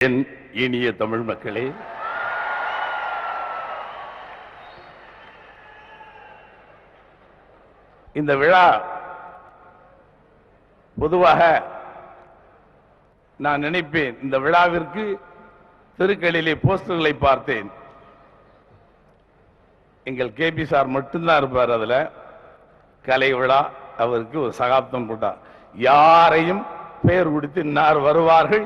என் இனிய தமிழ் மக்களே, இந்த விழா பொதுவாக நான் நினைப்பேன், இந்த விழாவிற்கு தெருக்களிலே போஸ்டர்களை பார்த்தேன். எங்கள் கேபி சார் மட்டும்தான் இருப்பார். அதுல கலை விழா, அவருக்கு ஒரு சகாப்தம் போட்டார். யாரையும் பெயர் கொடுத்து இன்னார் வருவார்கள்,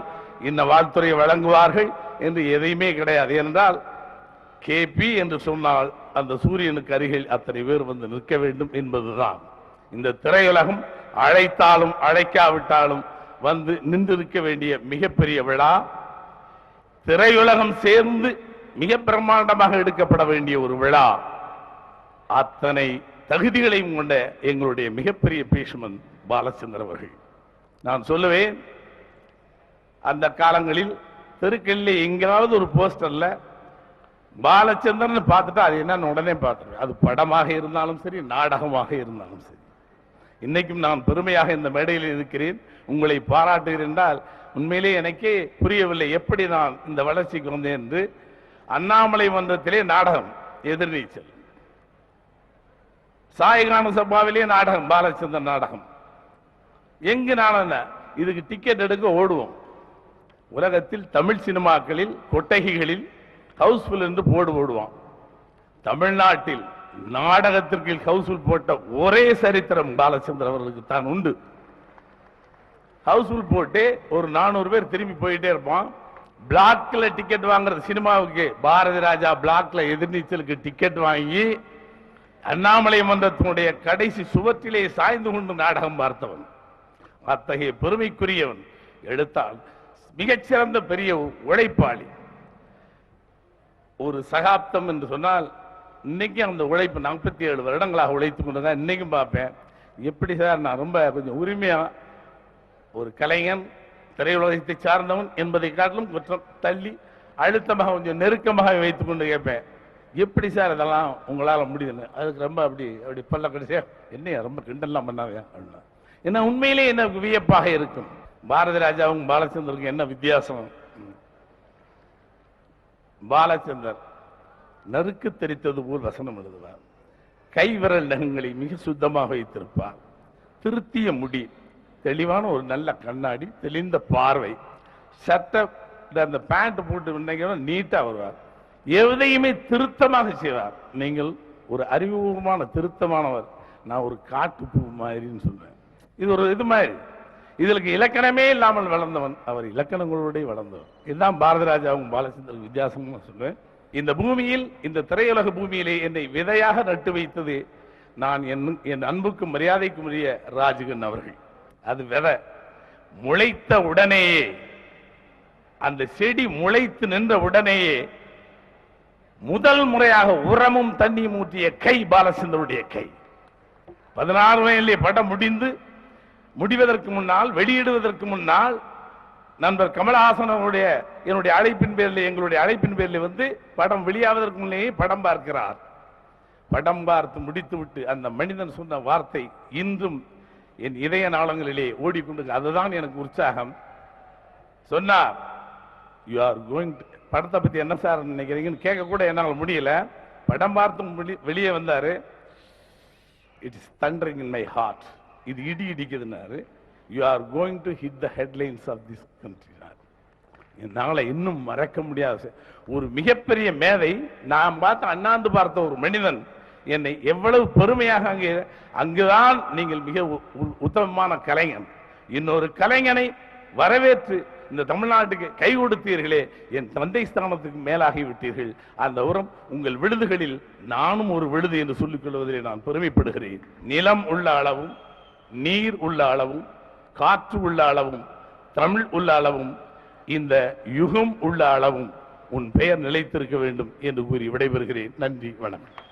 இன்ன வாழ்த்துறை வழங்குவார்கள் என்று எதையுமே கிடையாது. ஏனென்றால் கேபி என்று சொன்னால் அந்த சூரியனுக்கு அருகில் அத்தனை பேர் வந்து நிற்க வேண்டும் என்பதுதான். இந்த திரையுலகம் அழைத்தாலும் அழைக்காவிட்டாலும் வந்து நின்றிருக்க வேண்டிய மிகப்பெரிய விழா. திரையுலகம் சேர்ந்து மிக பிரம்மாண்டமாக எடுக்கப்பட வேண்டிய ஒரு விழா. அத்தனை தகுதிகளையும் கொண்ட எங்களுடைய மிகப்பெரிய பேசுமன் பாலச்சந்தர் அவர்கள். நான் சொல்லுவேன், அந்த காலங்களில் தெருக்களில் எங்காவது ஒரு போஸ்டர்ல பாலச்சந்திரன் பார்த்துட்டா அது என்னன்னு உடனே பார்த்துருவேன். அது படமாக இருந்தாலும் சரி, நாடகமாக இருந்தாலும் சரி. இன்னைக்கும் நான் பெருமையாக இந்த மேடையில் இருக்கிறேன், உங்களை பாராட்டுகிறேன் என்றால் உண்மையிலே எனக்கே புரியவில்லை எப்படி நான் இந்த வளர்ச்சிக்கு வந்தேன் என்று. அண்ணாமலை மன்றத்திலே நாடகம் எதிர்நீச்சல், சாய்கான சபாவிலே நாடகம், பாலச்சந்திரன் நாடகம். எங்கு நான் இதுக்கு டிக்கெட் எடுக்க ஓடுவோம். உலகத்தில் தமிழ் சினிமாக்களில் கொட்டகைகளில் ஹவுஸ்ஃபுல் என்று போடுவான். தமிழ்நாட்டில் நாடகத்திற்கு ஹவுஸ்ஃபுல் போட்ட ஒரே சரித்திரம் பாலச்சந்திரன் அவர்களுக்கு தான் உண்டு. ஹவுஸ்ஃபுல் போட்டு ஒரு 400 பேர் திரும்பி போயிட்டே இருப்பான். பிளாக்ல டிக்கெட் வாங்குறது சினிமாவுக்கு. பாரதி ராஜா பிளாக்ல எதிர்நீச்சலுக்கு டிக்கெட் வாங்கி அண்ணாமலை மன்றத்தினுடைய கடைசி சுவற்றிலே சாய்ந்து கொண்டு நாடகம் பார்த்தவன். அத்தகைய பெருமைக்குரியவன். எடுத்தால் மிகச்சிறந்த பெரிய உழைப்பாளி. ஒரு சகாப்தம் என்று சொன்னால் இன்னைக்கு அந்த உழைப்பு 47 வருடங்களாக உழைத்துக் கொண்டுதான் இன்னைக்கும் பார்ப்பேன். எப்படி சார், நான் ரொம்ப கொஞ்சம் உரிமையா ஒரு கலைஞன், திரையுலகத்தை சார்ந்தவன் என்பதை காட்டிலும் கொஞ்சம் தள்ளி அழுத்தமாக கொஞ்சம் நெருக்கமாக வைத்துக் கொண்டு கேட்பேன், எப்படி சார் இதெல்லாம் உங்களால முடியுதுன்னு. அதுக்கு ரொம்ப அப்படி அப்படி பல்ல கடைசியா என்னையா ரொம்ப கிண்டல்லாம் பண்ணாவே அப்படின்னா, ஏன்னா உண்மையிலே எனக்கு வியப்பாக இருக்கும். பாரதி ராஜாவும் பாலச்சந்தருக்கு என்ன வித்தியாசம்? பாலச்சந்தர் நறுக்கு தெரித்தது போல் வசனம் எழுதுவார். கைவிரல் நகங்களை மிக சுத்தமாக வைத்திருப்பார். திருத்திய முடி, தெளிவான ஒரு நல்ல கண்ணாடி, தெளிந்த பார்வை, சட்டை அந்த பேண்ட் போட்டு நீட்டா வருவார். எதையுமே திருத்தமாக செய்வார். நீங்கள் ஒரு அறிவுபூர்வமான திருத்தமானவர். நான் ஒரு காட்டு பூ மாதிரின்னு சொல்றேன். இது ஒரு இது மாதிரி. இதற்கு இலக்கணமே இல்லாமல் வளர்ந்தவன் அவர், இலக்கணங்களோட வளர்ந்தவன். இதுதான் பாரதி ராஜாவும் பாலச்சந்தருக்கு வித்தியாசம் சொல்றேன். இந்த பூமியில், இந்த திரையுலக பூமியிலே என்னை விதையாக நட்டு வைத்தது நான் என் அன்புக்கும் மரியாதைக்கும் உரிய ராஜகன் அவர்கள். அது விதை முளைத்த உடனேயே, அந்த செடி முளைத்து நின்ற உடனேயே முதல் முறையாக உரமும் தண்ணியும் ஊற்றிய கை பாலச்சந்தருடைய கை. 16 வயதிலே படம் முடிவதற்கு முன்னால், வெளியிடுவதற்கு முன்னால் நண்பர் கமலஹாசன் அவருடைய என்னுடைய அழைப்பின் பேரில், எங்களுடைய அழைப்பின் பேரில் வந்து படம் வெளியாவதற்கு முன்னே படம் பார்க்கிறார். படம் பார்த்து முடித்து விட்டு அந்த மனிதன் சொன்ன வார்த்தை இன்றும் என் இதய நாளங்களிலே ஓடிக்கொண்டு, அதுதான் எனக்கு உற்சாகம். சொன்னார், யூ ஆர் கோயிங். படத்தை பத்தி என்ன சார் நினைக்கிறீங்கன்னு கேட்க கூட என்னால் முடியல. படம் பார்த்து வெளியே வந்தாரு. It is thundering in my heart. இது இடி இடிக்குதுன்னாரு. You are going to hit the headlines of this country. என்னால இன்னும் மறக்க முடியாது. ஒரு மிகப்பெரிய மேதை, நான் அண்ணாந்து பார்த்த ஒரு மனிதன் என்னை எவ்வளவு பெருமையாக அங்குதான் நீங்கள் மிக உத்தமமான கலைஞன், இன்னொரு கலைஞனை வரவேற்று இந்த தமிழ்நாட்டுக்கு கை கொடுத்தீர்களே, என் தந்தை ஸ்தானத்துக்கு மேலாகி விட்டீர்கள். அந்த உரம் உங்கள் விழுதுகளில் நானும் ஒரு விழுது என்று சொல்லிக் கொள்வதிலே நான் பெருமைப்படுகிறேன். நிலம் உள்ள அளவும், நீர் உள்ள அளவும், காற்று உள்ள அளவும், தமிழ் உள்ள அளவும், இந்த யுகம் உள்ள அளவும் உன் பெயர் நிலைத்திருக்க வேண்டும் என்று கூறி விடைபெறுகிறேன். நன்றி, வணக்கம்.